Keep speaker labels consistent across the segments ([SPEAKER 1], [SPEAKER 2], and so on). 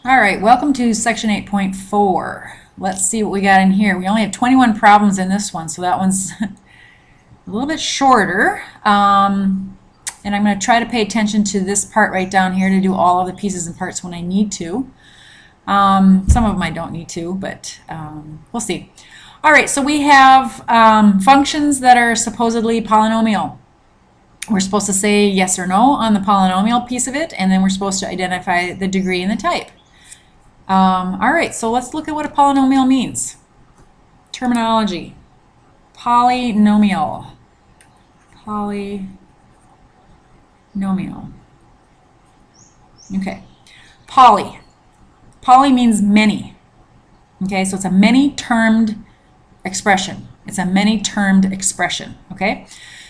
[SPEAKER 1] All right, welcome to section 8.4. Let's see what we got in here. We only have 21 problems in this one, so that one's a little bit shorter. And I'm going to try to pay attention to this part right down here to do all of the pieces and parts when I need to. Some of them I don't need to, but we'll see. All right, so we have functions that are supposedly polynomial. We're supposed to say yes or no on the polynomial piece of it, and then we're supposed to identify the degree and the type. All right, so let's look at what a polynomial means. Terminology. Polynomial. Polynomial. Okay. Poly. Poly means many. Okay, so it's a many-termed expression. It's a many-termed expression. Okay,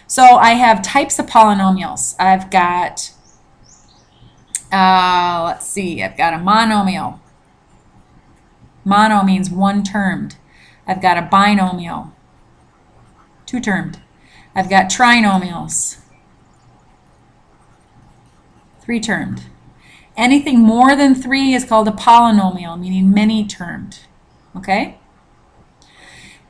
[SPEAKER 1] so I have types of polynomials. I've got, let's see, I've got a monomial. Mono means one-termed. I've got a binomial, two-termed. I've got trinomials, three-termed. Anything more than three is called a polynomial, meaning many-termed. Okay?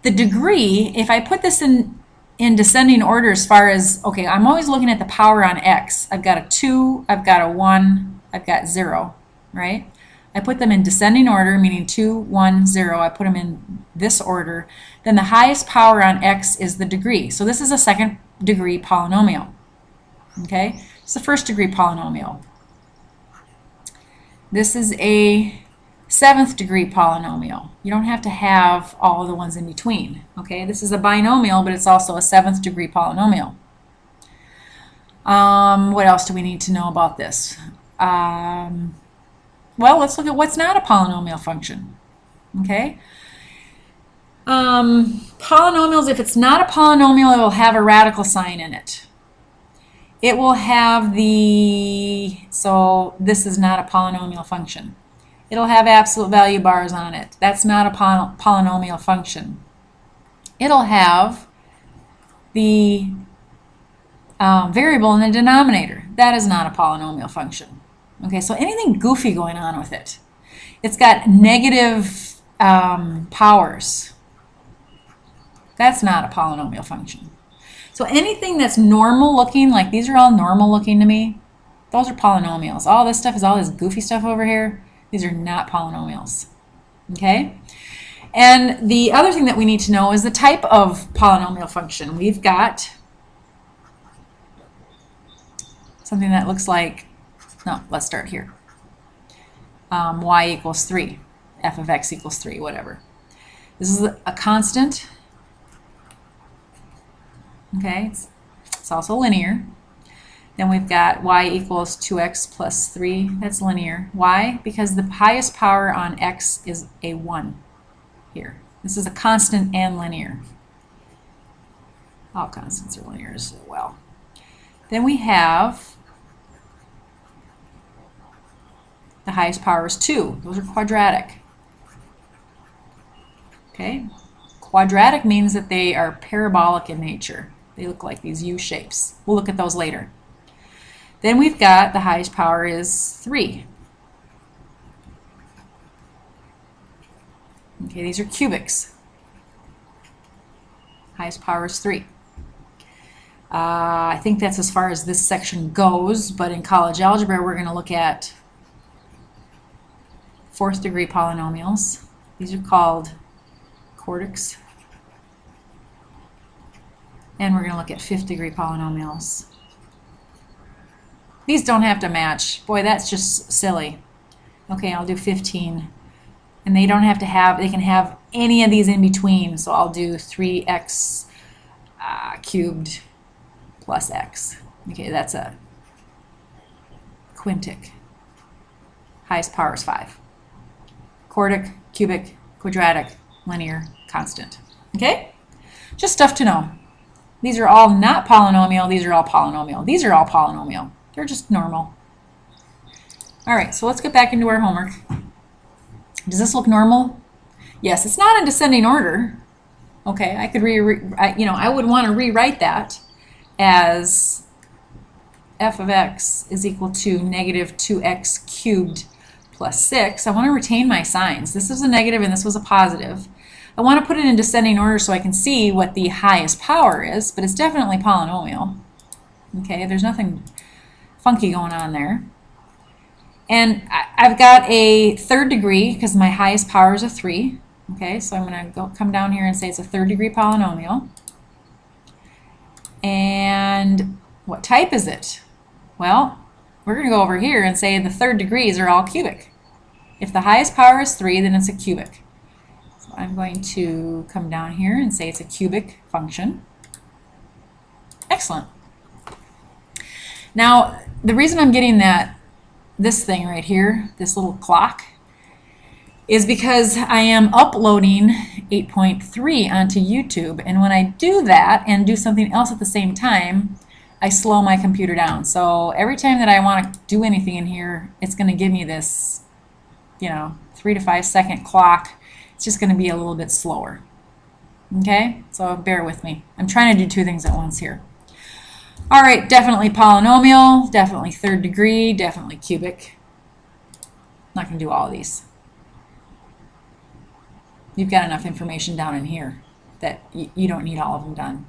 [SPEAKER 1] The degree, if I put this in descending order as far as, okay, I'm always looking at the power on x. I've got a 2, I've got a 1, I've got 0, right? I put them in descending order, meaning 2, 1, 0. I put them in this order. Then the highest power on x is the degree. So this is a second degree polynomial. Okay? It's the first degree polynomial. This is a seventh degree polynomial. You don't have to have all of the ones in between. Okay? This is a binomial, but it's also a seventh degree polynomial. What else do we need to know about this? Well, let's look at what's not a polynomial function. Okay? Polynomials, if it's not a polynomial, it will have a radical sign in it. It will have so this is not a polynomial function. It'll have absolute value bars on it. That's not a polynomial function. It'll have the variable in the denominator. That is not a polynomial function. Okay, so anything goofy going on with it. It's got negative powers. That's not a polynomial function. So anything that's normal looking, like these are all normal looking to me, those are polynomials. All this stuff is all this goofy stuff over here. These are not polynomials. Okay? And the other thing that we need to know is the type of polynomial function. We've got something that looks like, no, let's start here. Y equals 3. F of x equals 3, whatever. This is a constant. Okay, it's also linear. Then we've got y equals 2x plus 3. That's linear. Why? Because the highest power on x is a 1 here. This is a constant and linear. All constants are linear as well. Then we have the highest power is 2. Those are quadratic. Okay? Quadratic means that they are parabolic in nature. They look like these U shapes. We'll look at those later. Then we've got the highest power is 3. Okay, these are cubics. Highest power is 3. I think that's as far as this section goes, but in college algebra we're going to look at fourth degree polynomials. These are called quartics. And we're going to look at fifth degree polynomials. These don't have to match. Boy, that's just silly. Okay, I'll do 15. And they don't have to have, they can have any of these in between. So I'll do 3x cubed plus x. Okay, that's a quintic. Highest power is 5. Quartic, cubic, quadratic, linear, constant. Okay? Just stuff to know. These are all not polynomial. These are all polynomial. These are all polynomial. They're just normal. All right, so let's get back into our homework. Does this look normal? Yes, it's not in descending order. Okay, I could I would want to rewrite that as f of x is equal to negative 2x cubed plus 6. I want to retain my signs. This is a negative and this was a positive. I want to put it in descending order so I can see what the highest power is, but it's definitely polynomial. Okay, there's nothing funky going on there. And I've got a third degree because my highest power is a 3. Okay, so I'm going to come down here and say it's a third degree polynomial. And what type is it? Well, we're going to go over here and say the third degrees are all cubic. If the highest power is 3, then it's a cubic. So I'm going to come down here and say it's a cubic function. Excellent. Now, the reason I'm getting this thing right here, this little clock, is because I am uploading 8.3 onto YouTube, and when I do that and do something else at the same time, I slow my computer down. So every time that I want to do anything in here, it's going to give me this, 3 to 5 second clock. It's just going to be a little bit slower. Okay, so bear with me. I'm trying to do two things at once here. All right, definitely polynomial, definitely third degree, definitely cubic. Not going to do all of these. You've got enough information down in here that you don't need all of them done.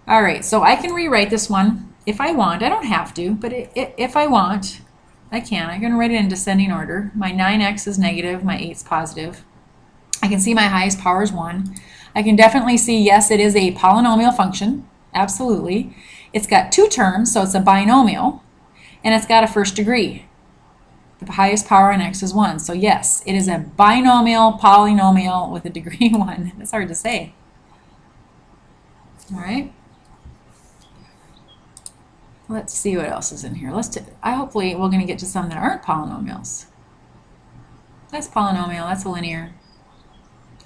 [SPEAKER 1] All right, so I can rewrite this one if I want. I don't have to, but if I want, I can. I'm going to write it in descending order. My 9x is negative, my 8 is positive. I can see my highest power is 1. I can definitely see, yes, it is a polynomial function. Absolutely. It's got 2 terms, so it's a binomial, and it's got a first degree. The highest power on x is 1. So yes, it is a binomial polynomial with a degree 1. That's hard to say. All right. Let's see what else is in here. Hopefully we're going to get to some that aren't polynomials. That's polynomial. That's a linear.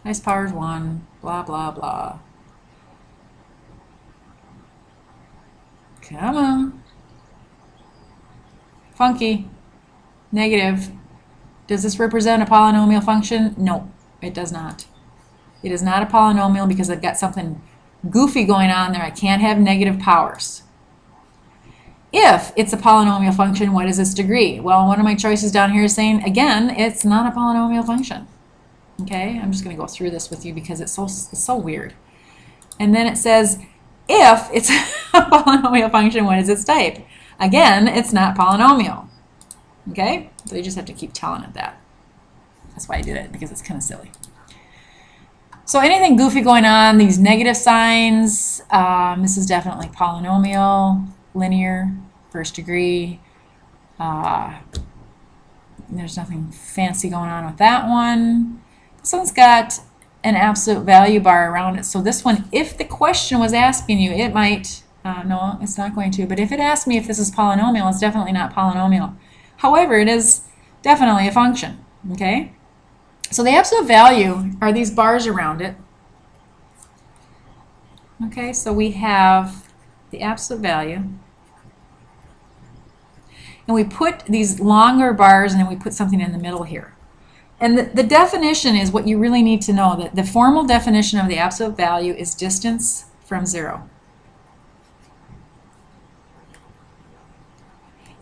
[SPEAKER 1] Highest power is 1. Blah, blah, blah. Come on. Funky. Negative. Does this represent a polynomial function? No, it does not. It is not a polynomial because I've got something goofy going on there. I can't have negative powers. If it's a polynomial function, what is its degree? Well, one of my choices down here is saying, again, it's not a polynomial function. Okay, I'm just going to go through this with you because it's so weird. And then it says, if it's a polynomial function, what is its type? Again, it's not polynomial. Okay, so you just have to keep telling it that. That's why I did it, because it's kind of silly. So anything goofy going on, these negative signs, this is definitely polynomial, linear, first degree. There's nothing fancy going on with that one. This one's got an absolute value bar around it. So this one, if the question was asking you, it might, no, it's not going to, but if it asked me if this is polynomial, it's definitely not polynomial. However, it is definitely a function, okay? So the absolute value are these bars around it. Okay, so we have the absolute value. And we put these longer bars and then we put something in the middle here. And the definition is what you really need to know. That the formal definition of the absolute value is distance from 0.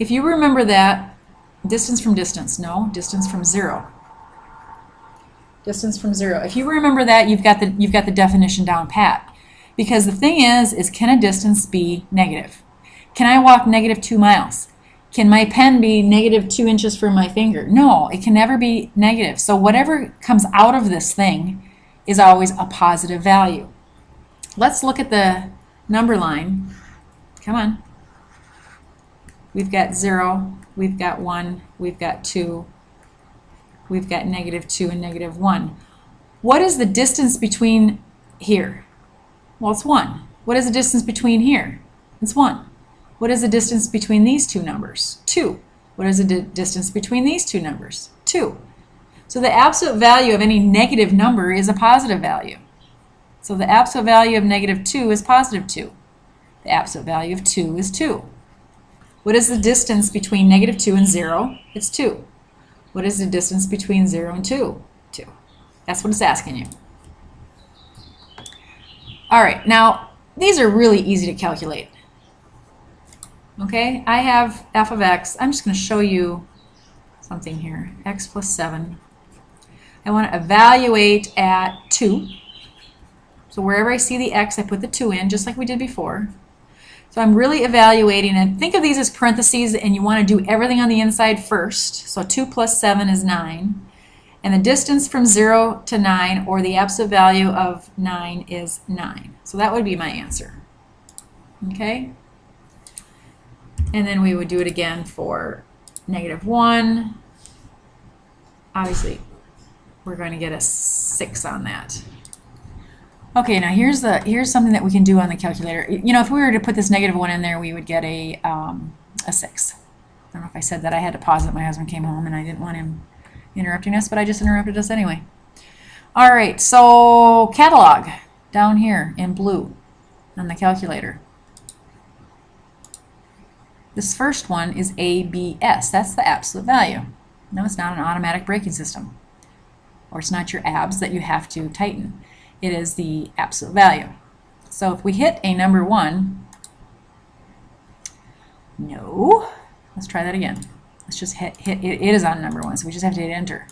[SPEAKER 1] If you remember that, distance from distance, no, distance from 0. Distance from 0. If you remember that, you've got the definition down pat. Because the thing is can a distance be negative? Can I walk negative 2 miles? Can my pen be negative 2 inches from my finger? No, it can never be negative. So whatever comes out of this thing is always a positive value. Let's look at the number line. Come on. We've got 0, we've got 1, we've got 2, we've got negative 2 and negative 1. What is the distance between here? Well, it's 1. What is the distance between here? It's 1. What is the distance between these two numbers? 2. What is the distance between these two numbers? 2. So the absolute value of any negative number is a positive value. So the absolute value of negative 2 is positive 2. The absolute value of 2 is 2. What is the distance between negative 2 and 0? It's 2. What is the distance between 0 and 2? 2. That's what it's asking you. All right, now these are really easy to calculate. Okay, I have f of x. I'm just going to show you something here, x plus 7. I want to evaluate at 2. So wherever I see the x, I put the 2 in, just like we did before. So I'm really evaluating, and think of these as parentheses, and you want to do everything on the inside first. So 2 plus 7 is 9. And the distance from 0 to 9, or the absolute value of 9, is 9. So that would be my answer. Okay? And then we would do it again for -1. Obviously, we're going to get a 6 on that. Okay, now here's something that we can do on the calculator. You know, if we were to put this -1 in there, we would get a 6. I don't know if I said that. I had to pause it. My husband came home, and I didn't want him interrupting us, but I just interrupted us anyway. All right, so catalog down here in blue on the calculator. This first one is ABS. That's the absolute value. No, it's not an automatic braking system, or it's not your abs that you have to tighten. It is the absolute value. So if we hit a number 1, no, let's try that again. Let's just hit it is on number 1, so we just have to hit enter.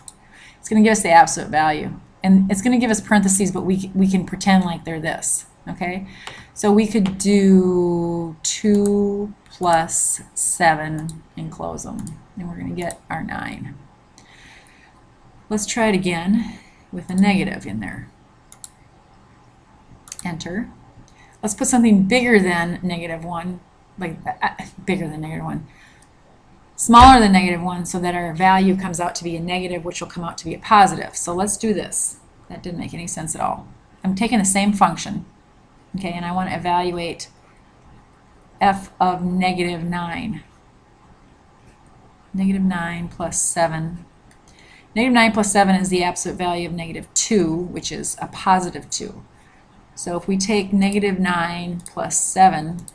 [SPEAKER 1] It's going to give us the absolute value, and it's going to give us parentheses, but we can pretend like they're this. Okay, so we could do 2 plus 7 and close them, and we're going to get our 9. Let's try it again with a negative in there. Enter. Let's put something bigger than -1, like bigger than -1. Smaller than -1, so that our value comes out to be a negative, which will come out to be a positive. So let's do this. That didn't make any sense at all. I'm taking the same function, okay, and I want to evaluate f of -9. -9 plus 7. -9 plus 7 is the absolute value of -2, which is a positive 2. So if we take -9 plus 7,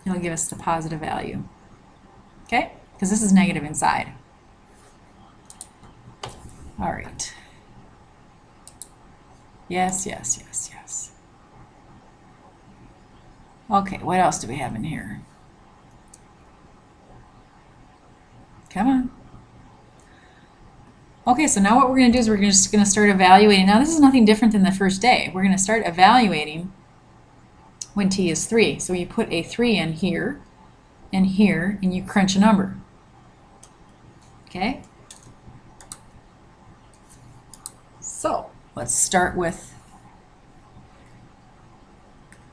[SPEAKER 1] it'll give us the positive value. Okay? Because this is negative inside. All right. Yes, yes, yes, yes. Okay, what else do we have in here? Come on. Okay, so now what we're going to do is we're just going to start evaluating. Now this is nothing different than the first day. We're going to start evaluating when t is 3. So you put a 3 in here, and here, and you crunch a number. Okay? So let's start with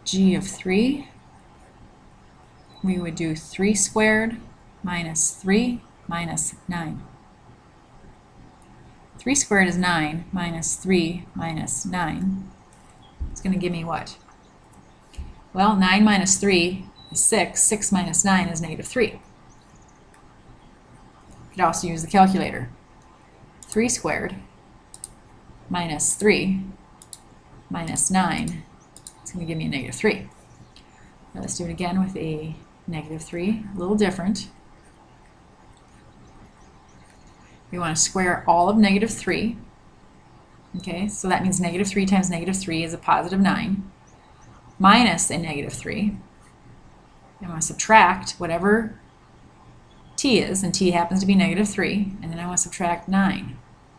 [SPEAKER 1] g of 3. We would do 3 squared minus 3 minus 9. 3 squared is 9 minus 3 minus 9. It's going to give me what? Well, 9 minus 3 is 6. 6 minus 9 is -3. You could also use the calculator. 3 squared minus 3 minus 9. It's going to give me a -3. Now let's do it again with a -3. A little different. We want to square all of -3. Okay, so that means -3 times -3 is a positive 9. Minus a -3. I want to subtract whatever t is, and t happens to be -3, and then I want to subtract 9.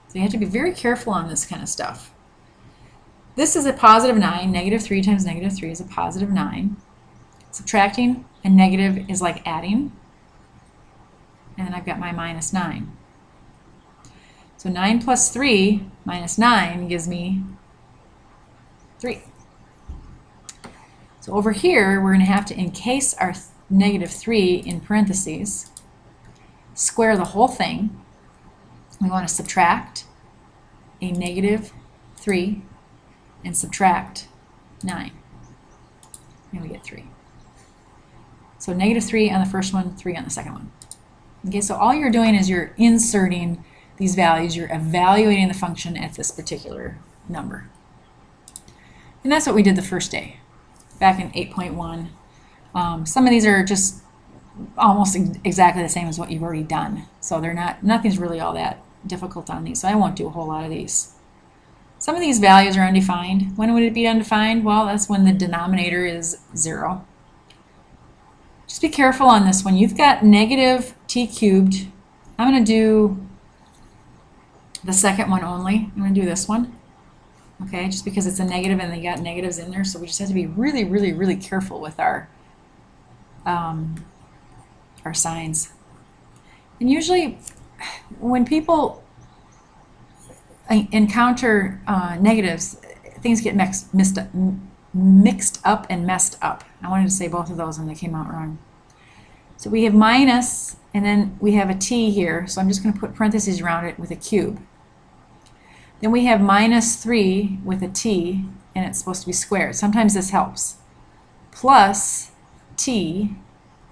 [SPEAKER 1] So you have to be very careful on this kind of stuff. This is a positive 9. -3 times -3 is a positive 9. Subtracting a negative is like adding, and then I've got my minus 9. So 9 plus 3 minus 9 gives me 3. So over here, we're going to have to encase our -3 in parentheses, square the whole thing. We want to subtract a -3 and subtract 9. And we get 3. So -3 on the first one, 3 on the second one. Okay, so all you're doing is you're inserting these values. You're evaluating the function at this particular number. And that's what we did the first day, back in 8.1. Some of these are just almost exactly the same as what you've already done. So they're nothing's really all that difficult on these, so I won't do a whole lot of these. Some of these values are undefined. When would it be undefined? Well, that's when the denominator is 0. Just be careful on this one. You've got -t cubed I'm going to do the second one only. I'm going to do this one. Okay, just because it's a negative and they got negatives in there, so we just have to be really, really, really careful with our signs. And usually, when people encounter negatives, things get mixed up and messed up. I wanted to say both of those and they came out wrong. So we have minus, and then we have a t here, so I'm just going to put parentheses around it with a cube. Then we have minus 3 with a t, and it's supposed to be squared. Sometimes this helps. Plus t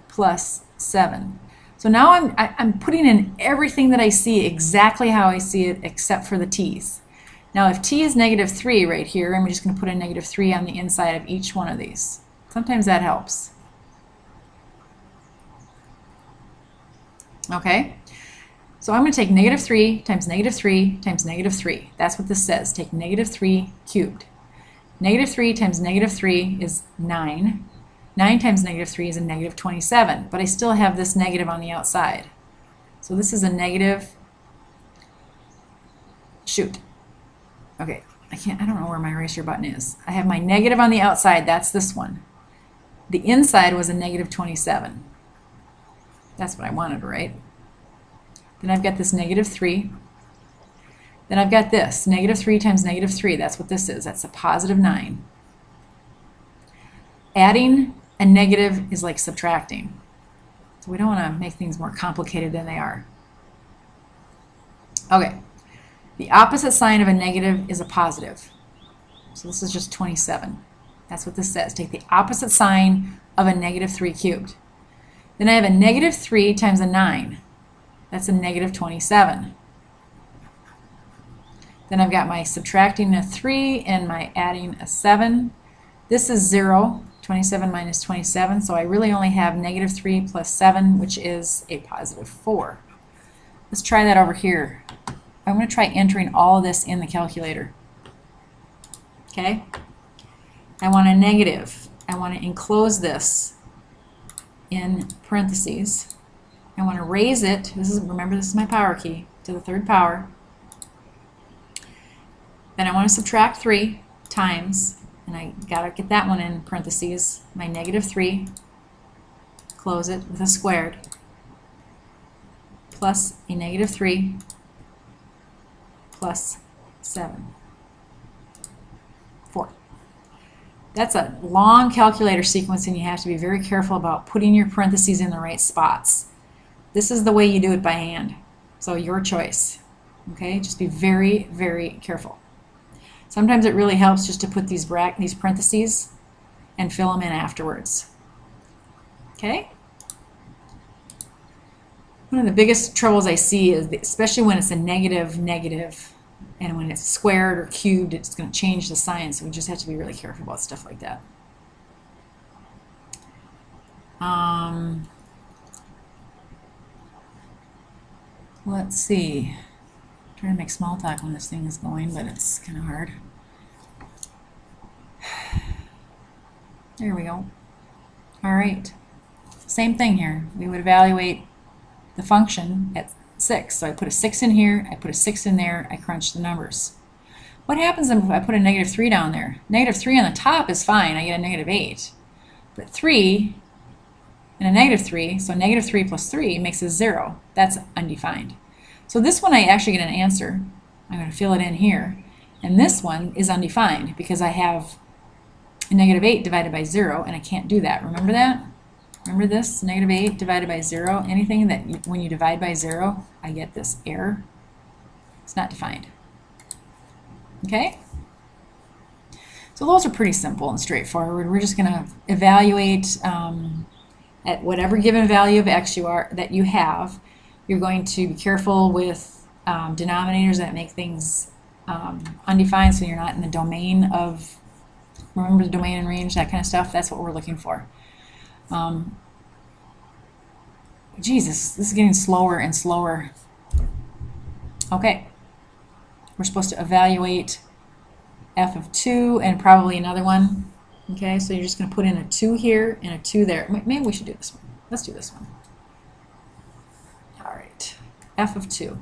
[SPEAKER 1] plus 7. So now I'm putting in everything that I see exactly how I see it except for the t's. Now if t is negative 3 right here, I'm just going to put a negative 3 on the inside of each one of these. Sometimes that helps. Okay? So I'm going to take negative 3 times negative 3 times negative 3. That's what this says. Take negative 3 cubed. Negative 3 times negative 3 is 9. 9 times negative 3 is a negative 27, but I still have this negative on the outside. So this is a negative, shoot. Okay, I don't know where my eraser button is. I have my negative on the outside, that's this one. The inside was a negative 27. That's what I wanted to write. Then I've got this negative 3. Then I've got this, negative 3 times negative 3, that's what this is. That's a positive 9. Adding a negative is like subtracting. So we don't want to make things more complicated than they are. Okay, the opposite sign of a negative is a positive. So this is just 27. That's what this says. Take the opposite sign of a negative 3 cubed. Then I have a negative 3 times a 9. That's a negative 27. Then I've got my subtracting a 3 and my adding a 7. This is 0, 27 minus 27, so I really only have negative 3 plus 7, which is a positive 4. Let's try that over here. I'm going to try entering all of this in the calculator. Okay? I want a negative. I want to enclose this in parentheses. I want to raise it. Remember, this is my power key, to the third power. Then I want to subtract 3 times, and I got to get that one in parentheses, my negative 3, close it with a squared, plus a negative 3 plus 7. 4. That's a long calculator sequence, and you have to be very careful about putting your parentheses in the right spots. This is the way you do it by hand, so your choice. Okay, just be very, very careful. Sometimes it really helps just to put these parentheses and fill them in afterwards. Okay? One of the biggest troubles I see is, especially when it's a negative, and when it's squared or cubed, it's going to change the sign, so we just have to be really careful about stuff like that. Let's see. I'm trying to make small talk when this thing is going, but it's kind of hard. There we go. All right. Same thing here. We would evaluate the function at 6. So I put a 6 in here, I put a 6 in there, I crunch the numbers. What happens if I put a negative 3 down there? Negative 3 on the top is fine, I get a negative 8. But 3 and a negative 3, so negative 3 plus 3 makes a 0. That's undefined. So this one I actually get an answer. I'm going to fill it in here. And this one is undefined because I have a negative 8 divided by 0, and I can't do that. Remember that? Remember this? Negative 8 divided by 0. Anything that when you divide by 0, I get this error. It's not defined. Okay? So those are pretty simple and straightforward. We're just going to evaluate at whatever given value of x that you have. You're going to be careful with denominators that make things undefined, so you're not in the domain of, remember the domain and range, that kind of stuff. That's what we're looking for. Jesus, this is getting slower and slower. Okay, we're supposed to evaluate f of 2 and probably another one. Okay, so you're just going to put in a 2 here and a 2 there. Maybe we should do this one. Let's do this one. All right. f of 2.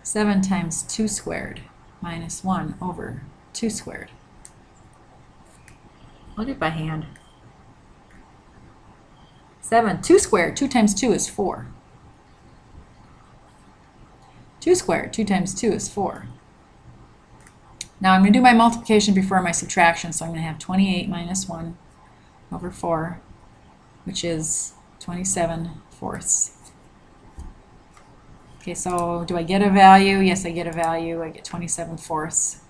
[SPEAKER 1] 7 times 2 squared minus 1 over 2 squared. I'll do it by hand. 2 squared, 2 times 2 is 4. 2 squared, 2 times 2 is 4. Now I'm going to do my multiplication before my subtraction, so I'm going to have 28 minus 1 over 4, which is 27 fourths. Okay, so do I get a value? Yes, I get a value. I get 27 fourths.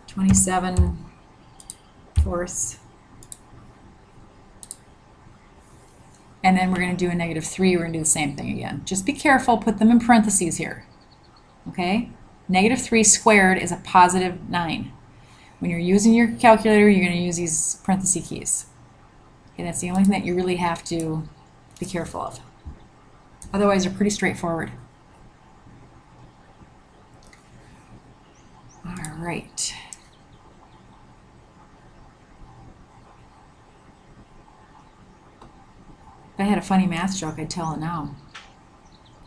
[SPEAKER 1] 27 fourths. And then we're going to do a negative 3. We're going to do the same thing again. Just be careful. Put them in parentheses here. Okay? Negative 3 squared is a positive 9. When you're using your calculator, you're going to use these parenthesis keys. Okay, that's the only thing that you really have to be careful of. Otherwise, they're pretty straightforward. All right. If I had a funny math joke, I'd tell it now.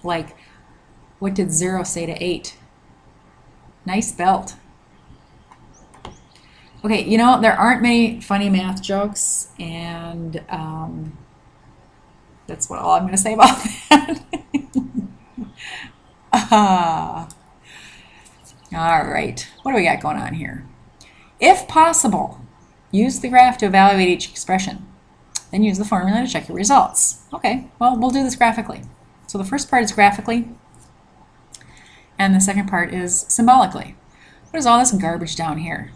[SPEAKER 1] Like, what did 0 say to 8? Nice belt. Okay, you know, there aren't many funny math jokes, and that's all I'm going to say about that. All right, what do we got going on here? If possible, use the graph to evaluate each expression. Then use the formula to check your results. Okay, well, we'll do this graphically. So the first part is graphically, and the second part is symbolically. What is all this garbage down here?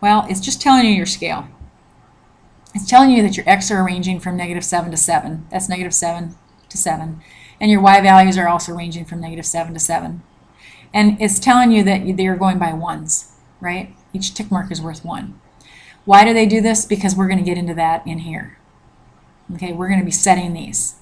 [SPEAKER 1] Well, it's just telling you your scale. It's telling you that your x are ranging from -7 to 7. That's -7 to 7. And your y values are also ranging from -7 to 7. And it's telling you that they're going by ones, right? Each tick mark is worth 1. Why do they do this? Because we're going to get into that in here. Okay, we're going to be setting these.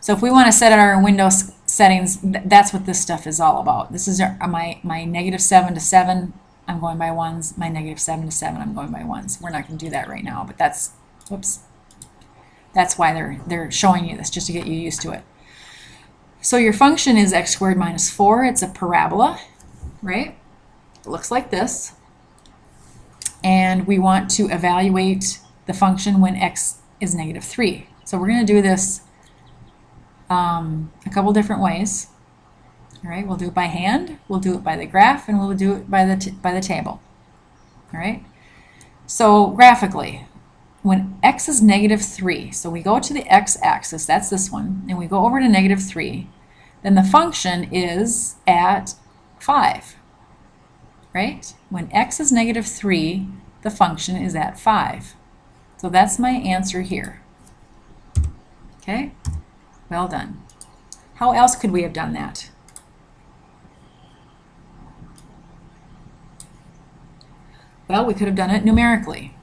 [SPEAKER 1] So if we want to set our Windows settings, that's what this stuff is all about. This is my -7 to 7. I'm going by ones. My -7 to 7, I'm going by ones. We're not going to do that right now, but that's, whoops. That's why they're showing you this, just to get you used to it. So your function is x squared minus 4. It's a parabola, right? It looks like this. And we want to evaluate the function when x is -3. So we're going to do this a couple different ways. All right, we'll do it by hand, we'll do it by the graph, and we'll do it by the table. All right. So graphically, when x is -3, so we go to the x-axis, that's this one, and we go over to -3, then the function is at 5. Right? When x is -3, the function is at 5. So that's my answer here. Okay? Well done. How else could we have done that? Well, we could have done it numerically.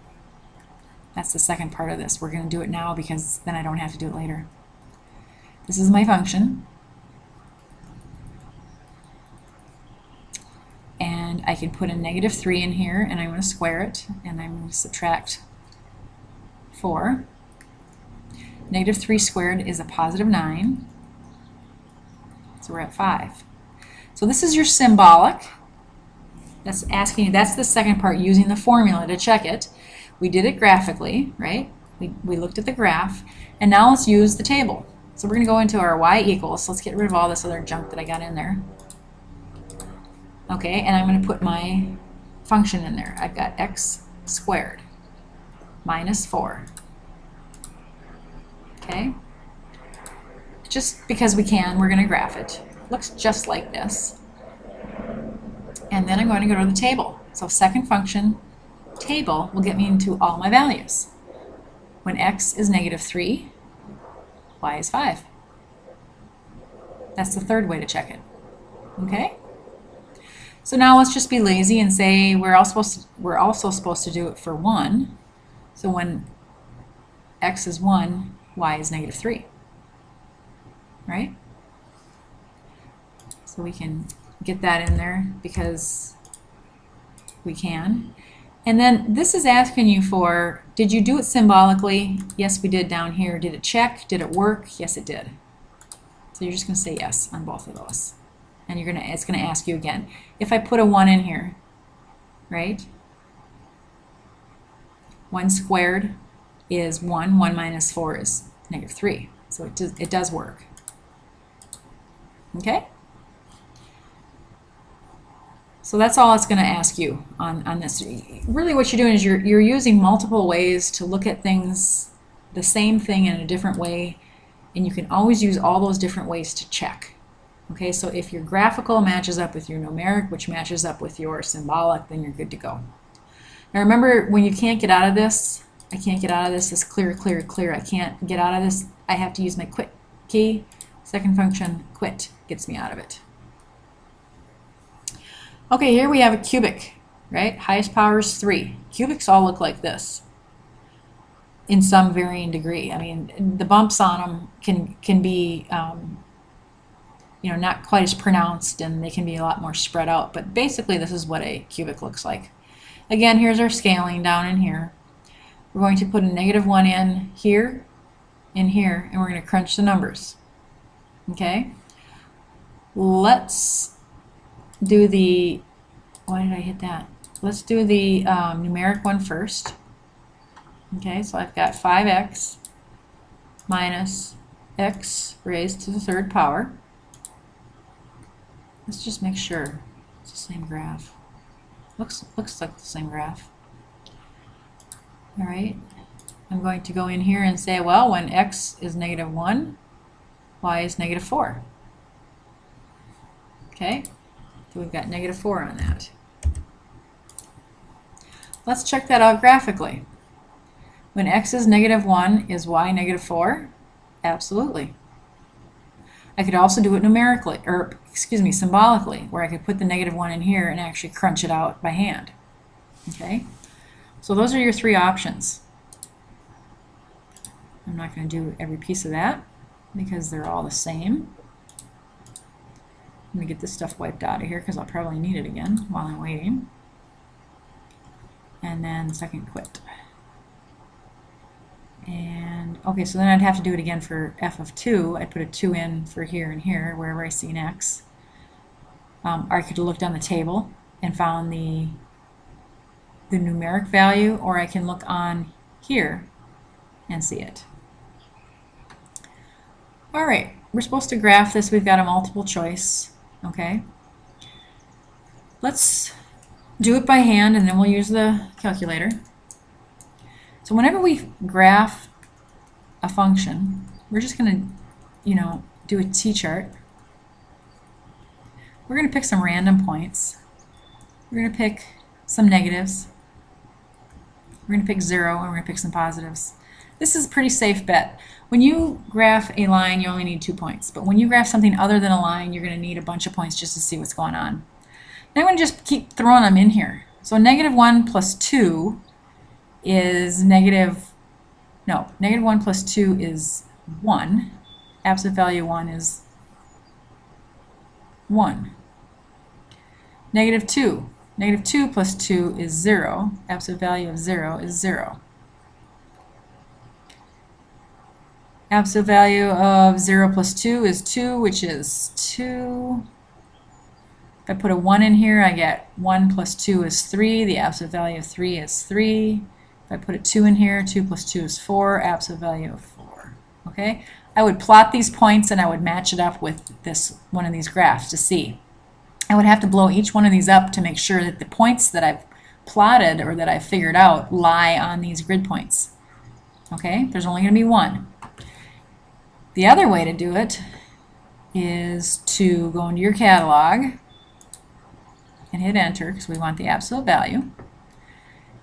[SPEAKER 1] That's the second part of this. We're going to do it now because then I don't have to do it later. This is my function. And I can put a -3 in here, and I'm going to square it, and I'm going to subtract 4. -3 squared is a positive 9. So we're at 5. So this is your symbolic. That's asking you, that's the second part, using the formula to check it. We did it graphically, right? We looked at the graph, and now let's use the table. So we're going to go into our y equals. Let's get rid of all this other junk that I got in there. Okay, and I'm going to put my function in there. I've got x squared minus 4. Okay? Just because we can, we're going to graph it. Looks just like this. And then I'm going to go to the table. So second function, table, will get me into all my values. When x is -3, y is 5. That's the third way to check it. Okay? So now let's just be lazy and say we're also supposed to do it for 1. So when x is 1, y is -3. Right? So we can get that in there because we can. And then this is asking you for, did you do it symbolically? Yes, we did down here. Did it check? Did it work? Yes, it did. So you're just going to say yes on both of those. And it's going to ask you again. If I put a 1 in here, right? 1 squared is 1. 1 minus 4 is -3. So it does work. Okay? So that's all it's going to ask you on this. Really what you're doing is you're using multiple ways to look at things, the same thing in a different way, and you can always use all those different ways to check. Okay, so if your graphical matches up with your numeric, which matches up with your symbolic, then you're good to go. Now remember, when you can't get out of this, I can't get out of this, clear, clear, clear, I can't get out of this, I have to use my quit key. Second function, quit, gets me out of it. Okay, here we have a cubic, right? Highest power is 3. Cubics all look like this in some varying degree. I mean, the bumps on them can be, you know, not quite as pronounced, and they can be a lot more spread out. But basically, this is what a cubic looks like. Again, here's our scaling down in here. We're going to put a -1 in here, and we're going to crunch the numbers. Okay? Let's do the, why did I hit that? Let's do the numeric one first. Okay, so I've got 5x minus x raised to the 3rd power. Let's just make sure it's the same graph. Looks like the same graph. All right, I'm going to go in here and say, well, when x is -1, y is -4. Okay, so we've got -4 on that. Let's check that out graphically. When x is -1, is y -4? Absolutely. I could also do it numerically, or excuse me, symbolically, where I could put the -1 in here and actually crunch it out by hand. Okay? So those are your 3 options. I'm not going to do every piece of that because they're all the same. I'm going to get this stuff wiped out of here because I'll probably need it again while I'm waiting. And then second quit. And okay, so then I'd have to do it again for f of 2. I'd put a 2 in for here and here, wherever I see an x. Or I could look down the table and found the numeric value, or I can look on here and see it. All right, we're supposed to graph this. We've got a multiple choice. Okay. Let's do it by hand, and then we'll use the calculator. So whenever we graph a function, we're just going to, you know, do a t-chart. We're going to pick some random points. We're going to pick some negatives. We're going to pick 0, and we're going to pick some positives. This is a pretty safe bet. When you graph a line, you only need 2 points. But when you graph something other than a line, you're going to need a bunch of points just to see what's going on. Now I'm going to just keep throwing them in here. So -1 plus 2 is -1 plus 2 is 1. Absolute value 1 is 1. -2. -2 plus 2 is 0. Absolute value of 0 is 0. Absolute value of 0 plus 2 is 2, which is 2. If I put a 1 in here, I get 1 plus 2 is 3. The absolute value of 3 is 3. If I put a 2 in here, 2 plus 2 is 4. Absolute value of 4. Okay? I would plot these points and I would match it up with one of these graphs to see. I would have to blow each one of these up to make sure that the points that I've plotted or that I've figured out lie on these grid points. Okay? There's only going to be one. The other way to do it is to go into your catalog and hit enter because we want the absolute value.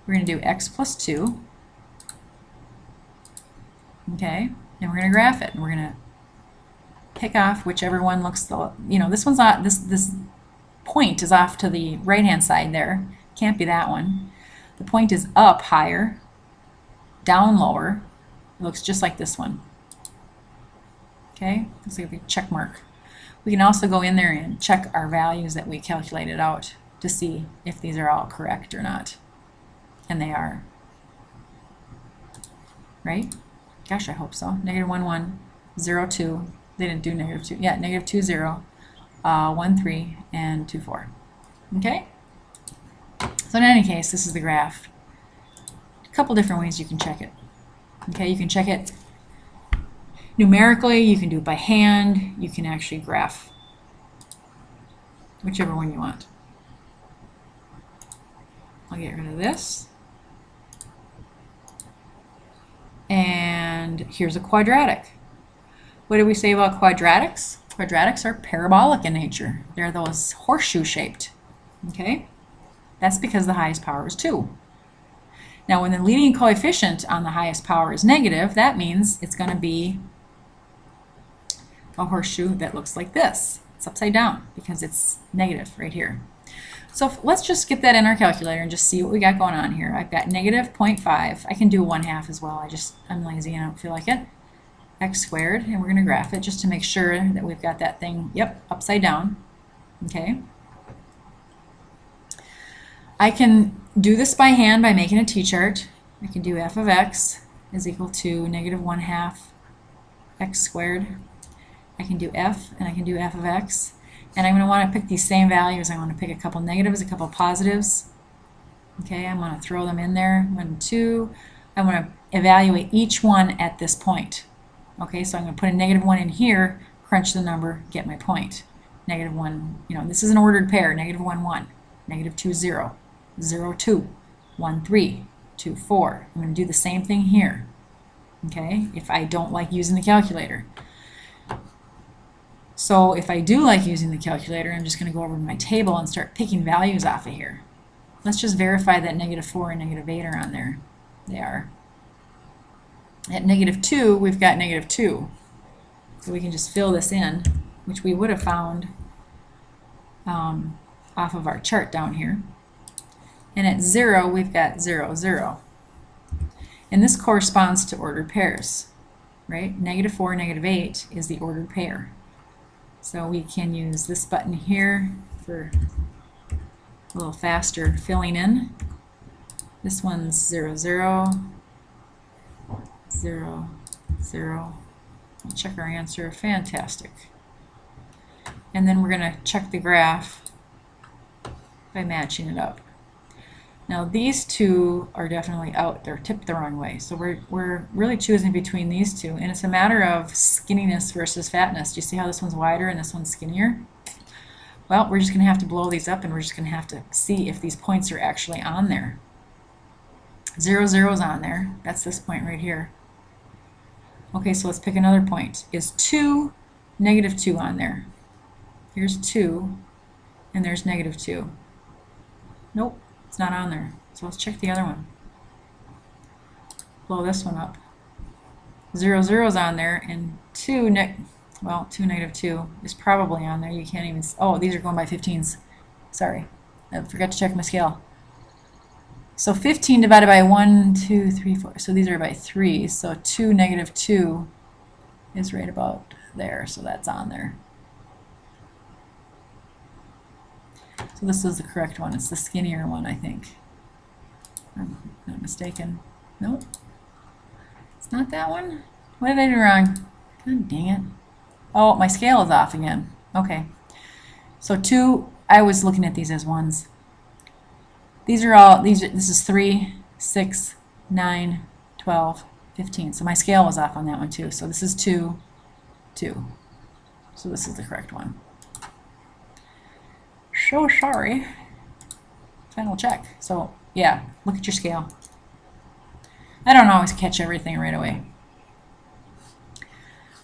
[SPEAKER 1] We're going to do x plus 2. Okay? And we're going to graph it. And we're going to pick off whichever one looks the, you know, this one's not, this point is off to the right hand side there. Can't be that one. The point is up higher, down lower. It looks just like this one. Okay, looks like a check mark. We can also go in there and check our values that we calculated out to see if these are all correct or not. And they are. Right? Gosh, I hope so. -1, 1, 0, 2, They didn't do negative 2. Yeah, negative 2, 0, 1, 3, and 2, 4. Okay? So in any case, this is the graph. A couple different ways you can check it. Okay, you can check it numerically, you can do it by hand, you can actually graph. Whichever one you want. I'll get rid of this. And here's a quadratic. What do we say about quadratics? Quadratics are parabolic in nature. They're those horseshoe-shaped. Okay? That's because the highest power is 2. Now, when the leading coefficient on the highest power is negative, that means it's going to be a horseshoe that looks like this. It's upside down because it's negative right here. So let's just get that in our calculator and just see what we got going on here. I've got negative 0.5. I can do 1/2 as well. I'm lazy and I don't feel like it. X squared, and we're going to graph it just to make sure that we've got that thing, yep, upside down. Okay. I can do this by hand by making a t-chart. I can do f of x is equal to negative 1/2 x squared. I can do f, and I can do f of x. And I'm going to want to pick these same values. I want to pick a couple negatives, a couple positives. Okay, I'm going to throw them in there. 1, 2. I want to evaluate each one at this point. Okay, so I'm going to put a negative 1 in here, crunch the number, get my point. Negative 1, you know, this is an ordered pair. Negative 1, 1. Negative 2, 0. 0, 2. 1, 3. 2, 4. I'm going to do the same thing here. Okay, if I don't like using the calculator. So if I do like using the calculator, I'm just going to go over to my table and start picking values off of here. Let's just verify that negative 4 and negative 8 are on there. They are. At negative 2, we've got negative 2. So we can just fill this in, which we would have found off of our chart down here. And at 0, we've got 0, 0. And this corresponds to ordered pairs, right? Negative 4, negative 8 is the ordered pair. So we can use this button here for a little faster filling in. This one's 0, 0, 0, 0. We'll check our answer. Fantastic. And then we're going to check the graph by matching it up. Now these two are definitely out. They're tipped the wrong way. So we're really choosing between these two. And it's a matter of skinniness versus fatness. Do you see how this one's wider and this one's skinnier? Well, we're just going to have to blow these up and we're just going to have to see if these points are actually on there. 0, 0 is on there. That's this point right here. Okay, so let's pick another point. Is 2, negative 2 on there? Here's 2, and there's negative 2. Nope. It's not on there. So let's check the other one. Blow this one up. 0, 0 is on there, and 2 negative 2 is probably on there. You can't even, oh, these are going by 15s. Sorry. I forgot to check my scale. So 15 divided by 1, 2, 3, 4. So these are by 3. So 2, negative 2 is right about there. So that's on there. So this is the correct one. It's the skinnier one, I think. I'm not mistaken. Nope. It's not that one. What did I do wrong? God dang it. Oh, my scale is off again. Okay. So 2, I was looking at these as ones. These are all, this is 3, 6, 9, 12, 15. So my scale was off on that one too. So this is 2, 2. So this is the correct one. So sorry. Final check. So yeah, look at your scale. I don't always catch everything right away.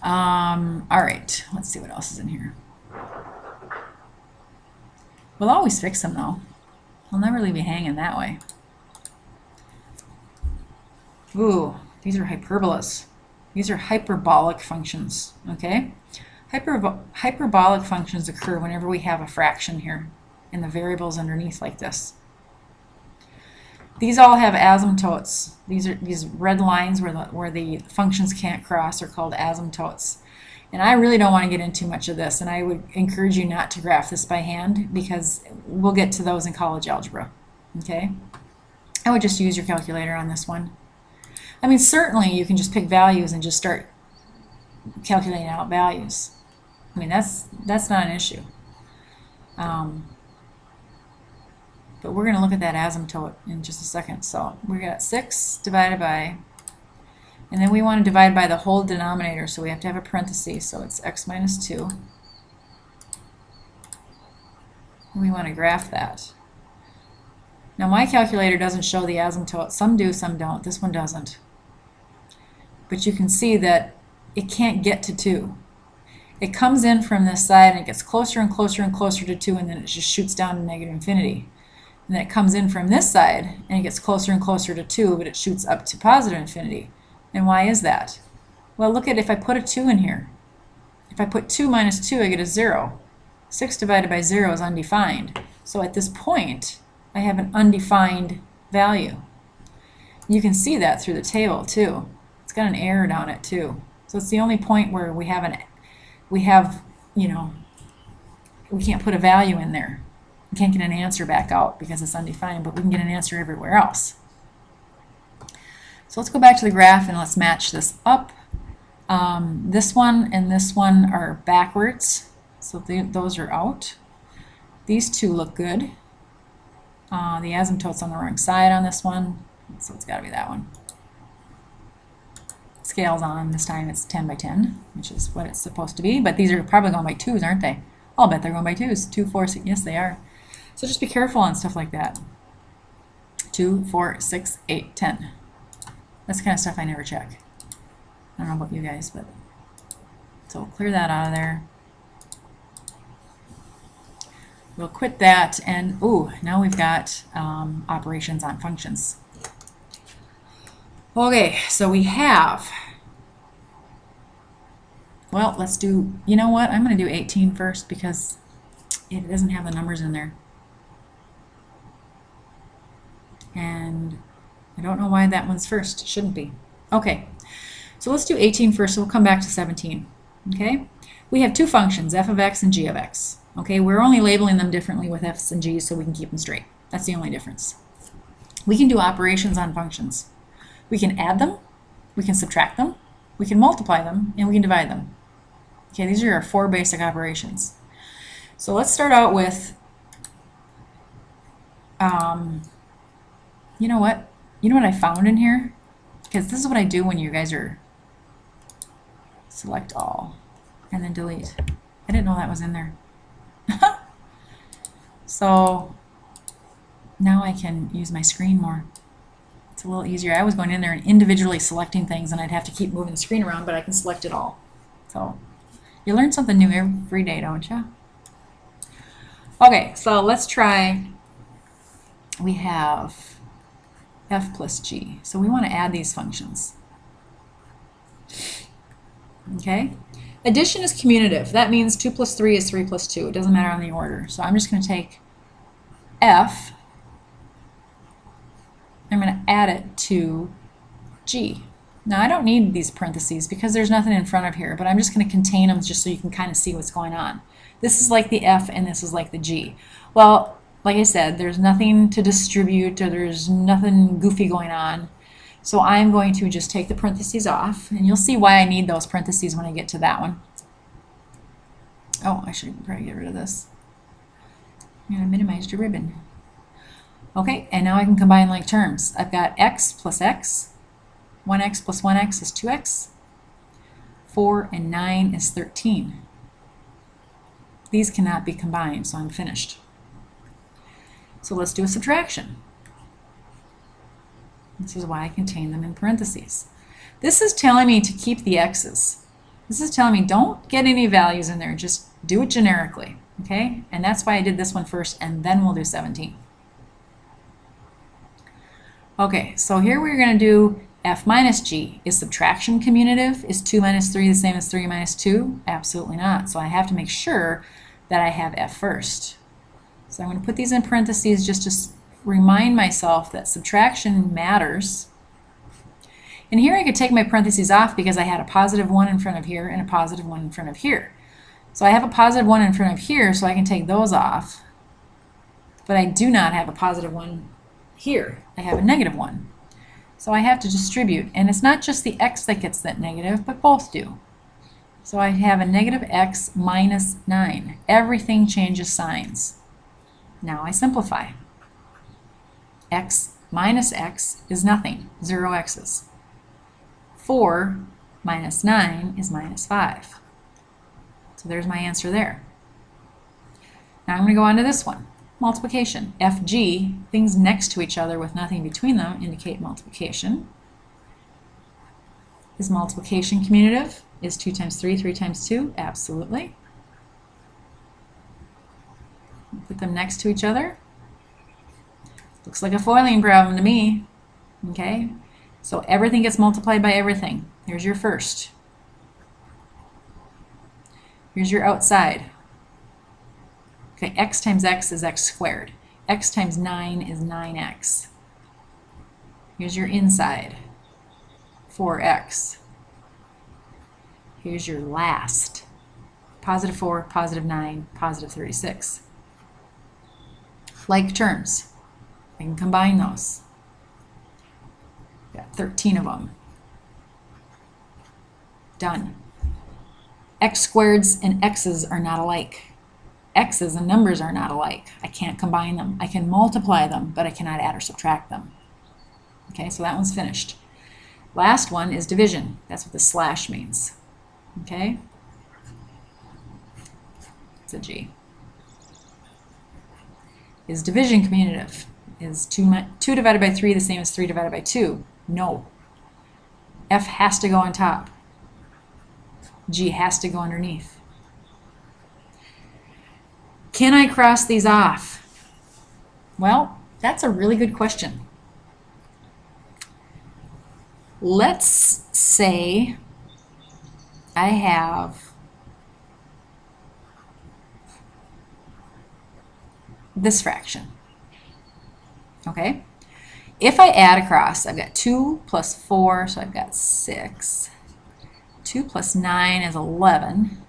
[SPEAKER 1] All right, let's see what else is in here. We'll always fix them though. I'll never leave you hanging that way. Ooh, these are hyperbolas. These are hyperbolic functions, okay? Hyperbolic functions occur whenever we have a fraction here and the variables underneath like this. These all have asymptotes. These red lines where the functions can't cross are called asymptotes. And I really don't want to get into much of this, and I would encourage you not to graph this by hand because we'll get to those in college algebra. Okay? I would just use your calculator on this one. I mean, certainly you can just pick values and just start calculating out values. I mean, that's not an issue. But we're going to look at that asymptote in just a second. So we got 6 divided by, and then we want to divide by the whole denominator, so we have to have a parenthesis, so it's x minus 2. And we want to graph that. Now my calculator doesn't show the asymptote. Some do, some don't. This one doesn't. But you can see that it can't get to 2. It comes in from this side and it gets closer and closer and closer to 2, and then it just shoots down to negative infinity. And then it comes in from this side and it gets closer and closer to 2, but it shoots up to positive infinity. And why is that? Well, look at if I put a 2 in here. If I put 2 minus 2, I get a 0. 6 divided by 0 is undefined. So at this point, I have an undefined value. You can see that through the table too. It's got an error down it too. So it's the only point where we have, you know, we can't put a value in there. We can't get an answer back out because it's undefined, but we can get an answer everywhere else. So let's go back to the graph and let's match this up. This one and this one are backwards, so those are out. These two look good. The asymptote's on the wrong side on this one, so it's got to be that one. Scale's on, this time it's 10 by 10, which is what it's supposed to be, but these are probably going by 2s, aren't they? I'll bet they're going by 2s. 2, 4, 6, yes they are. So just be careful on stuff like that. 2, 4, 6, 8, 10. That's the kind of stuff I never check. I don't know about you guys, but so we'll clear that out of there. We'll quit that, and ooh, now we've got operations on functions. Okay, so we have, well, let's do, you know what, I'm going to do 18 first because it doesn't have the numbers in there. And I don't know why that one's first. It shouldn't be. Okay, so let's do 18 first, so we'll come back to 17. Okay, we have two functions, f of x and g of x. Okay, we're only labeling them differently with f's and g's so we can keep them straight. That's the only difference. We can do operations on functions. We can add them, we can subtract them, we can multiply them, and we can divide them. Okay, these are our 4 basic operations. So let's start out with, you know what? You know what I found in here? Because this is what I do when you guys are select all and then delete. I didn't know that was in there. So now I can use my screen more. It's a little easier. I was going in there and individually selecting things and I'd have to keep moving the screen around, but I can select it all. So you learn something new every day, don't you? Okay, so let's try, we have f plus g. So we want to add these functions. Okay? Addition is commutative. That means 2 plus 3 is 3 plus 2. It doesn't matter on the order. So I'm just going to take f, I'm going to add it to g. Now I don't need these parentheses because there's nothing in front of here, but I'm just going to contain them just so you can kind of see what's going on. This is like the f and this is like the g. Well, like I said, there's nothing to distribute or there's nothing goofy going on. So I'm going to just take the parentheses off, and you'll see why I need those parentheses when I get to that one. Oh, I should probably get rid of this. I'm going to minimize the ribbon. Okay, and now I can combine like terms. I've got x plus x, 1x plus 1x is 2x, 4 and 9 is 13. These cannot be combined, so I'm finished. So let's do a subtraction. This is why I contain them in parentheses. This is telling me to keep the x's. This is telling me don't get any values in there, just do it generically, okay? And that's why I did this one first, and then we'll do 17. Okay, so here we're going to do f minus g. Is subtraction commutative? Is 2 minus 3 the same as 3 minus 2? Absolutely not. So I have to make sure that I have f first. So I'm going to put these in parentheses just to remind myself that subtraction matters. And here I could take my parentheses off because I had a positive 1 in front of here and a positive 1 in front of here. So I have a positive 1 in front of here, so I can take those off. But I do not have a positive 1 here. I have a negative 1. So I have to distribute. And it's not just the x that gets that negative, but both do. So I have a negative x minus 9. Everything changes signs. Now I simplify. X minus x is nothing, 0 x's. 4 minus 9 is minus 5. So there's my answer there. Now I'm going to go on to this one. Multiplication. FG, things next to each other with nothing between them, indicate multiplication. Is multiplication commutative? Is 2 times 3, 3 times 2? Absolutely. Put them next to each other. Looks like a foiling problem to me. Okay? So everything gets multiplied by everything. Here's your first. Here's your outside. Okay, x times x is x squared. X times 9 is 9x. Here's your inside. 4x. Here's your last. Positive 4, positive 9, positive 36. Like terms. I can combine those. Got 13 of them. Done. X squareds and x's are not alike. X's and numbers are not alike. I can't combine them. I can multiply them, but I cannot add or subtract them. Okay, so that one's finished. Last one is division. That's what the slash means. Okay? It's a G. Is division commutative? Is 2 divided by 3 the same as 3 divided by 2? No. F has to go on top. G has to go underneath. Can I cross these off? Well, that's a really good question. Let's say I have this fraction. Okay? If I add across, I've got 2 plus 4, so I've got 6. 2 plus 9 is 11.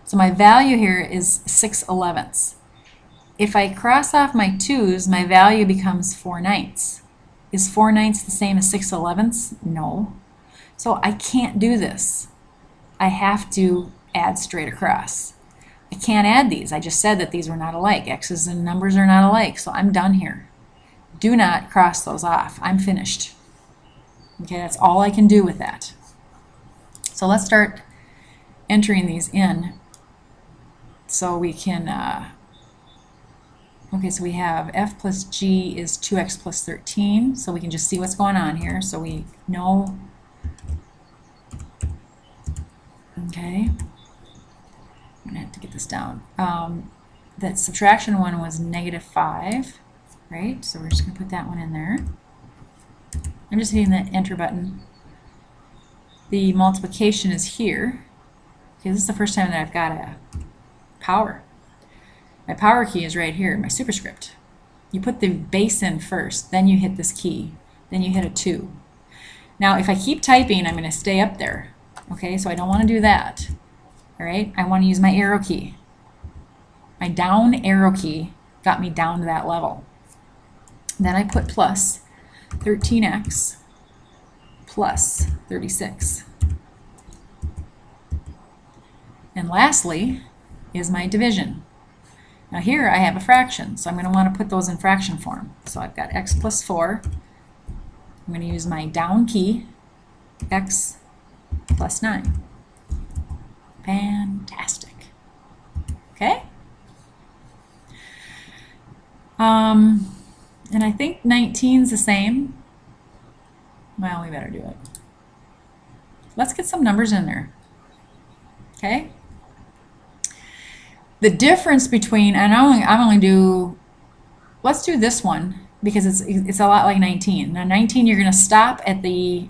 [SPEAKER 1] So my value here is 6/11. If I cross off my 2's, my value becomes 4/9. Is 4/9 the same as 6/11? No. So I can't do this. I have to add straight across. I can't add these. I just said that these were not alike. X's and numbers are not alike, so I'm done here. Do not cross those off. I'm finished. Okay, that's all I can do with that. So let's start entering these in so we can, okay, so we have f plus g is 2x plus 13, so we can just see what's going on here. So we know, okay, I'm going to have to get this down. That subtraction one was -5, right? So we're just going to put that one in there. I'm just hitting the enter button. The multiplication is here. Okay, this is the first time that I've got a power. My power key is right here, my superscript. You put the base in first, then you hit this key, then you hit a 2. Now if I keep typing, I'm going to stay up there. Okay, so I don't want to do that. All right, I want to use my arrow key. My down arrow key got me down to that level. Then I put plus 13x plus 36. And lastly is my division. Now here I have a fraction, so I'm going to want to put those in fraction form. So I've got x plus 4. I'm going to use my down key, x plus 9. Fantastic. Okay? And I think 19's the same. Well, we better do it. Let's get some numbers in there. Okay? The difference between, and I'm only do, let's do this one because it's a lot like 19. Now 19 you're going to stop at the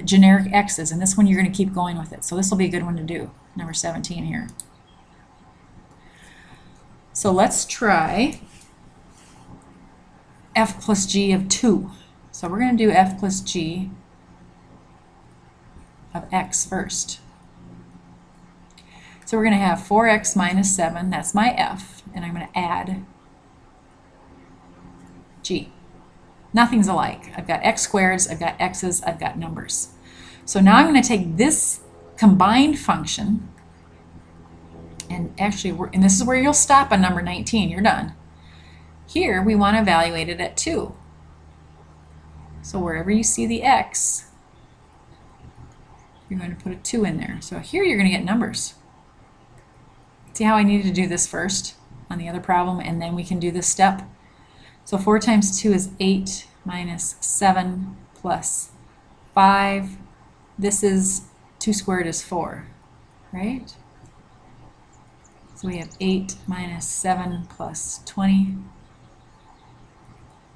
[SPEAKER 1] generic x's, and this one you're going to keep going with it. So this will be a good one to do. Number 17 here. So let's try f plus g of 2. So we're going to do f plus g of x first. So we're going to have 4x minus 7, that's my f, and I'm going to add g. Nothing's alike. I've got x squareds, I've got x's, I've got numbers. So now I'm going to take this combined function and actually, and this is where you'll stop on number 19, you're done. Here, we want to evaluate it at 2. So wherever you see the x, you're going to put a 2 in there. So here you're going to get numbers. See how I needed to do this first on the other problem, and then we can do this step? So 4 times 2 is 8 minus 7 plus 5. This is 2 squared is 4, right? So we have 8 minus 7 plus 20.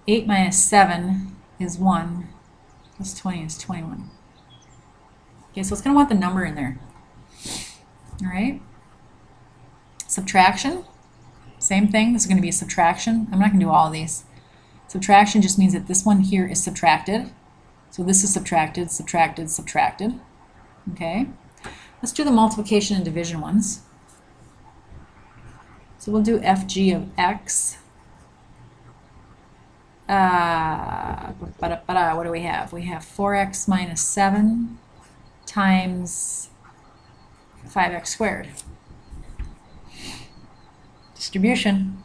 [SPEAKER 1] 8 minus 7 is 1, plus 20 is 21. Okay, so it's going to want the number in there. All right? Subtraction, same thing. This is going to be a subtraction. I'm not going to do all of these. Subtraction just means that this one here is subtracted. So this is subtracted, subtracted, subtracted. Okay? Let's do the multiplication and division ones. So we'll do FG of x. What do we have? We have 4x minus 7 times 5x squared. Distribution.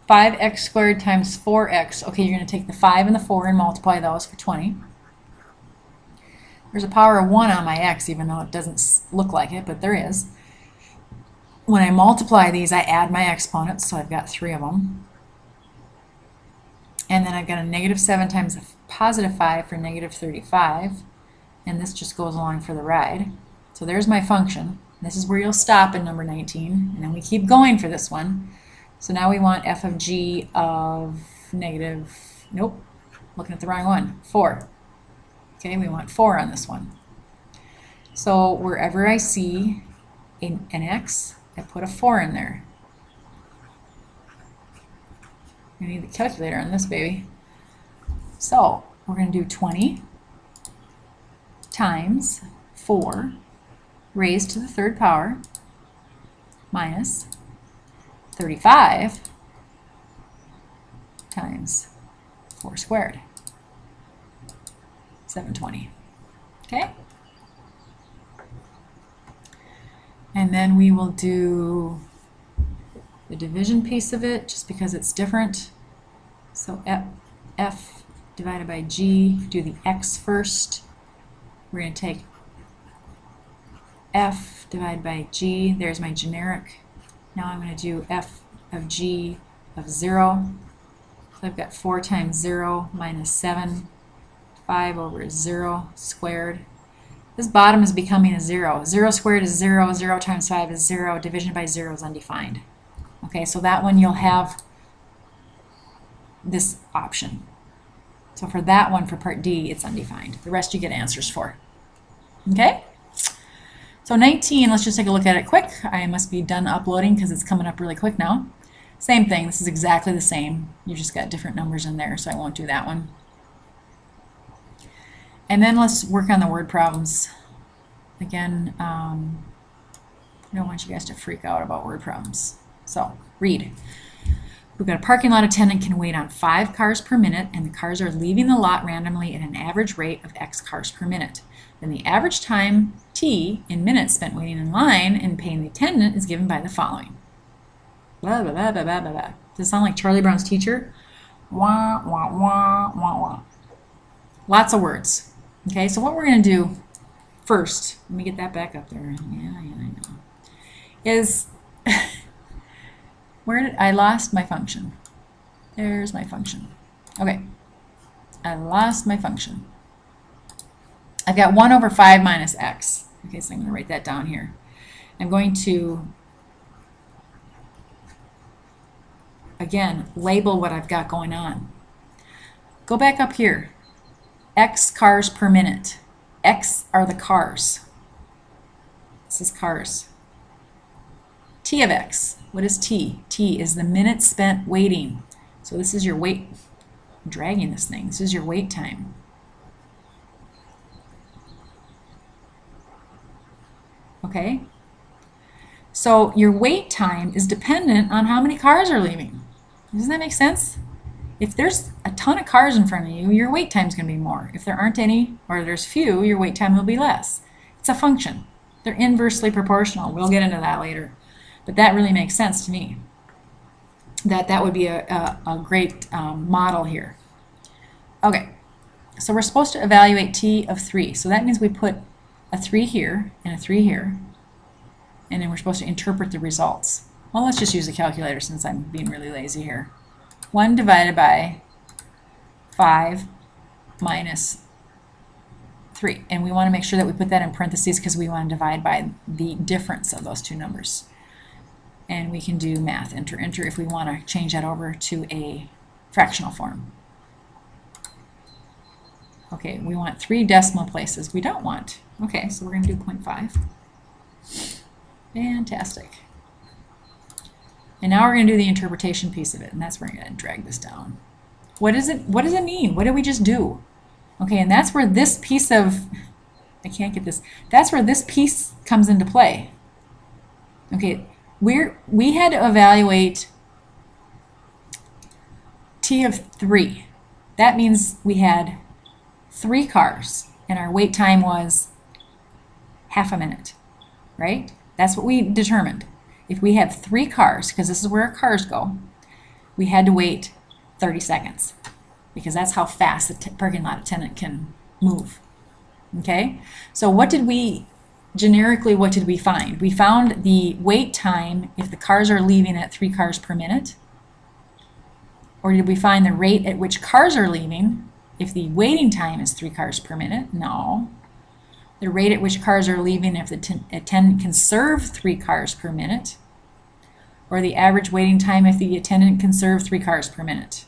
[SPEAKER 1] 5x squared times 4x. Okay, you're going to take the 5 and the 4 and multiply those for 20. There's a power of 1 on my x, even though it doesn't look like it, but there is. When I multiply these, I add my exponents, so I've got 3 of them. And then I've got a negative 7 times a positive 5 for negative 35. And this just goes along for the ride. So there's my function. This is where you'll stop in number 19. And then we keep going for this one. So now we want f of g of negative, nope, looking at the wrong one, 4. Okay, we want 4 on this one. So wherever I see an x, I put a 4 in there. I need the calculator on this baby. So we're going to do 20 times 4 raised to the 3rd power minus 35 times 4 squared. 720. Okay? And then we will do the division piece of it just because it's different. So f divided by g, do the x first. We're going to take f divided by g. There's my generic. Now I'm going to do f of g of 0. So I've got 4 times 0 minus 7. 5 over 0 squared. This bottom is becoming a 0. 0 squared is 0. 0 times 5 is 0. Division by 0 is undefined. Okay, so that one you'll have this option. So for that one, for part D, it's undefined. The rest you get answers for. Okay? So 19, let's just take a look at it quick. I must be done uploading because it's coming up really quick now. Same thing. This is exactly the same. You just got different numbers in there, so I won't do that one. And then let's work on the word problems. Again, I don't want you guys to freak out about word problems. So, read. We've got a parking lot attendant can wait on 5 cars per minute, and the cars are leaving the lot randomly at an average rate of X cars per minute. Then the average time, T, in minutes spent waiting in line and paying the attendant is given by the following. Blah, blah, blah, blah, blah, blah. Does it sound like Charlie Brown's teacher? Wah, wah, wah, wah, wah. Lots of words. Okay, so what we're going to do first, let me get that back up there. Yeah, I know. Is where did I lost my function? There's my function. Okay, I lost my function. I've got 1 over 5 minus x. Okay, so I'm going to write that down here. I'm going to, again, label what I've got going on. Go back up here. X cars per minute. X are the cars. This is cars. T of x. What is T? T is the minutes spent waiting. So this is your wait. I'm dragging this thing. This is your wait time. Okay? So your wait time is dependent on how many cars are leaving. Doesn't that make sense? If there's a ton of cars in front of you, your wait time is going to be more. If there aren't any, or there's few, your wait time will be less. It's a function. They're inversely proportional. We'll get into that later. But that really makes sense to me. That would be a great model here. Okay, so we're supposed to evaluate t of 3. So that means we put a 3 here and a 3 here. And then we're supposed to interpret the results. Well, let's just use a calculator since I'm being really lazy here. 1 divided by 5 minus 3. And we want to make sure that we put that in parentheses because we want to divide by the difference of those two numbers. And we can do math, enter, enter, if we want to change that over to a fractional form. Okay, we want 3 decimal places. We don't want. Okay, so we're going to do 0.5. Fantastic. And now we're going to do the interpretation piece of it, and that's where I'm going to drag this down. What does it mean? What did we just do? Okay, and that's where this piece of, I can't get this, that's where this piece comes into play. Okay, we had to evaluate t of 3. That means we had 3 cars, and our wait time was half a minute, right? That's what we determined. If we have 3 cars, because this is where our cars go, we had to wait 30 seconds because that's how fast the parking lot attendant can move. Okay? So generically, what did we find? We found the wait time if the cars are leaving at 3 cars per minute. Or did we find the rate at which cars are leaving if the waiting time is 3 cars per minute? No. The rate at which cars are leaving if the attendant can serve 3 cars per minute. Or the average waiting time if the attendant can serve 3 cars per minute.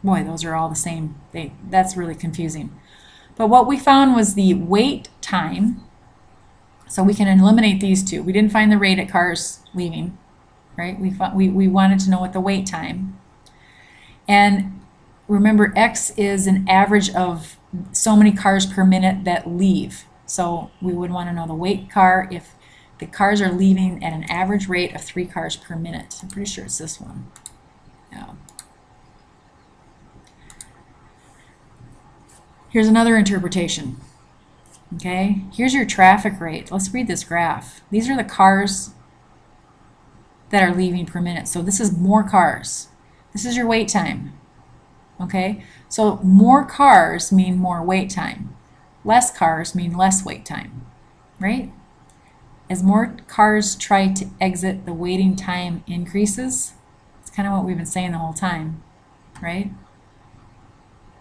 [SPEAKER 1] Boy, those are all the same. That's really confusing. But what we found was the wait time. So we can eliminate these two. We didn't find the rate at cars leaving, right? We wanted to know what the wait time. And remember, X is an average of so many cars per minute that leave. So we would want to know the wait car if the cars are leaving at an average rate of 3 cars per minute. I'm pretty sure it's this one. Yeah. Here's another interpretation. Okay, here's your traffic rate. Let's read this graph. These are the cars that are leaving per minute. So this is more cars. This is your wait time. Okay, so more cars mean more wait time. Less cars mean less wait time, right? As more cars try to exit, the waiting time increases. It's kind of what we've been saying the whole time, right?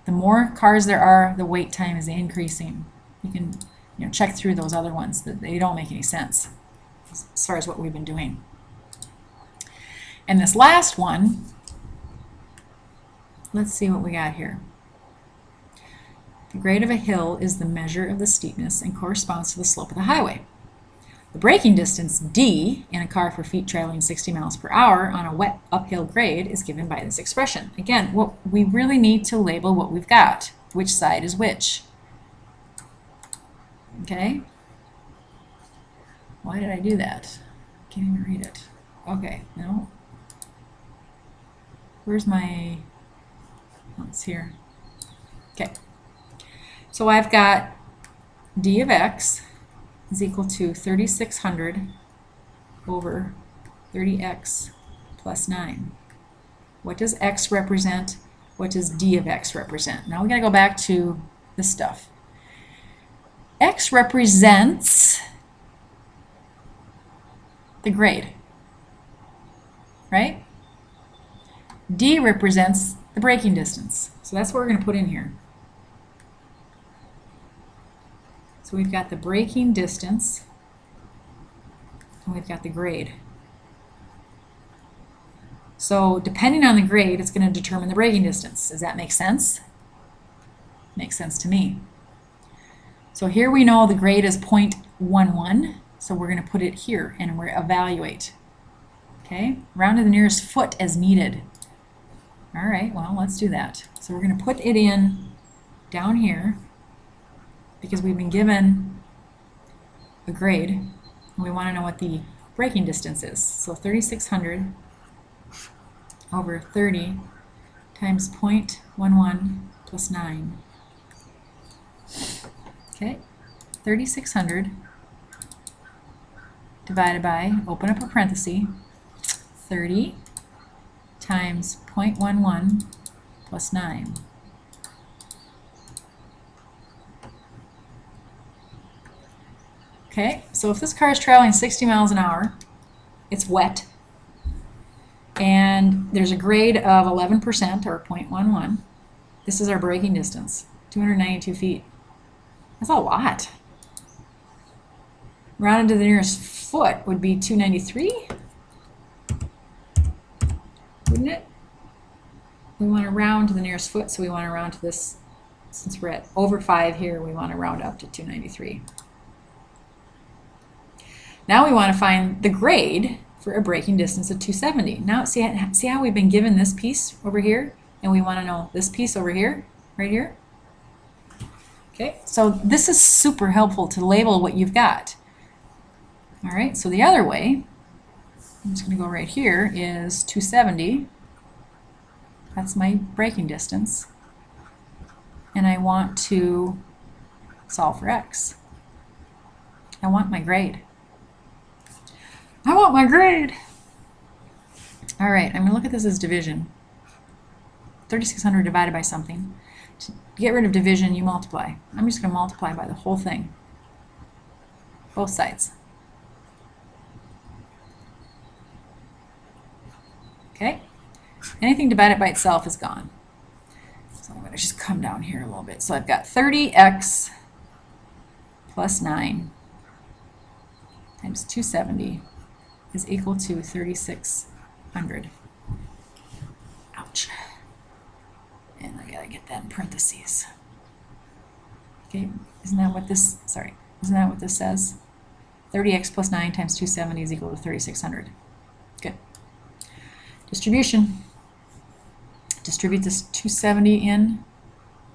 [SPEAKER 1] The more cars there are, the wait time is increasing. You can check through those other ones that they don't make any sense as far as what we've been doing. And this last one, let's see what we got here. The grade of a hill is the measure of the steepness and corresponds to the slope of the highway. The braking distance, D, in a car for feet traveling 60 miles per hour on a wet uphill grade is given by this expression. Again, we really need to label what we've got. Which side is which? Okay? Why did I do that? Can't even read it. Okay, no. Where's my... Oh, it's here. Okay. So I've got D of X is equal to 3600 over 30x plus 9. What does X represent? What does D of X represent? Now we got to go back to this stuff. X represents the grade, right? D represents the braking distance. So that's what we're going to put in here. So we've got the braking distance, and we've got the grade. So depending on the grade, it's going to determine the braking distance. Does that make sense? Makes sense to me. So here we know the grade is 0.11, so we're going to put it here and we're evaluate. Okay, round to the nearest foot as needed. All right, well, let's do that. So we're going to put it in down here because we've been given a grade and we want to know what the braking distance is. So 3600 over 30 times 0.11 plus 9. Okay, 3600 divided by, open up a parenthesis, 30 times 0.11 plus 9. Okay, so if this car is traveling 60 miles an hour, it's wet, and there's a grade of 11% or 0.11. This is our braking distance, 292 feet. That's a lot. Rounded to the nearest foot would be 293, wouldn't it? We want to round to the nearest foot, so we want to round to this, since we're at over 5 here, we want to round up to 293. Now we want to find the grade for a braking distance of 270. Now see how we've been given this piece over here, and we want to know this piece over here, right here? Okay, so this is super helpful to label what you've got. All right, so the other way, I'm just going to go right here, is 270. That's my braking distance. And I want to solve for x. I want my grade. I want my grade! All right, I'm going to look at this as division. 3600 divided by something. To get rid of division, you multiply. I'm just going to multiply by the whole thing. Both sides. Okay? Anything divided by itself is gone. So I'm going to just come down here a little bit. So I've got 30x plus 9 times 270 is equal to 3600. Ouch. And I gotta get that in parentheses. Okay, isn't that what this says? 30x plus 9 times 270 is equal to 3600. Good. Distribution. Distribute this 270 in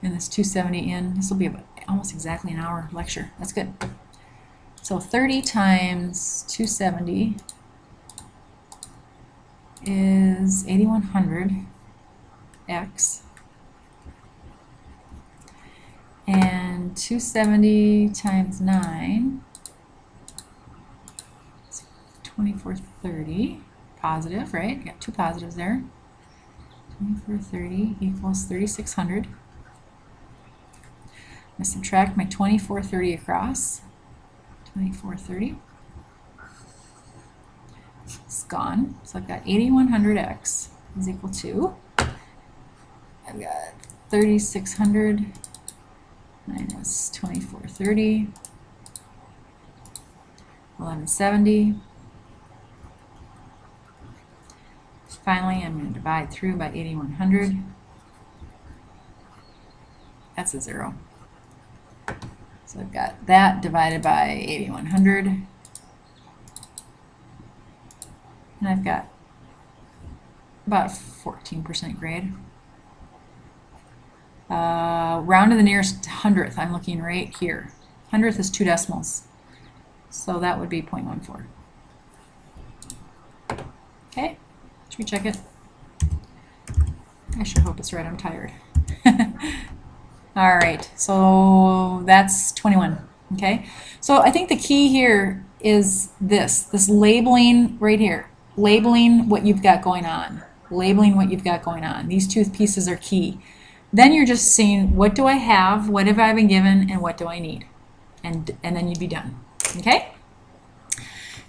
[SPEAKER 1] and this 270 in. This will be about almost exactly an hour lecture. That's good. So 30 times 270 is 8100 x, and 270 times 9 is 2430, positive, right? You got two positives there. 2430 equals 3600. I'm going to subtract my 2430 across. 2430. It's gone. So I've got 8100x is equal to, I've got 3600 minus 2430, 1170. Finally, I'm going to divide through by 8100. That's a 0. So I've got that divided by 8100. And I've got about 14% grade. Round to the nearest hundredth, I'm looking right here. Hundredth is 2 decimals. So that would be 0.14. Okay, should we check it? I sure hope it's right, I'm tired. All right, so that's 21, okay? So I think the key here is this labeling right here. Labeling what you've got going on. Labeling what you've got going on. These two pieces are key. Then you're just seeing, what do I have, what have I been given, and what do I need? And then you'd be done, okay?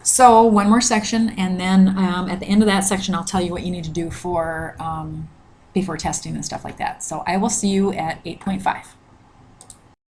[SPEAKER 1] So one more section, and then at the end of that section I'll tell you what you need to do for before testing and stuff like that. So I will see you at 8.5.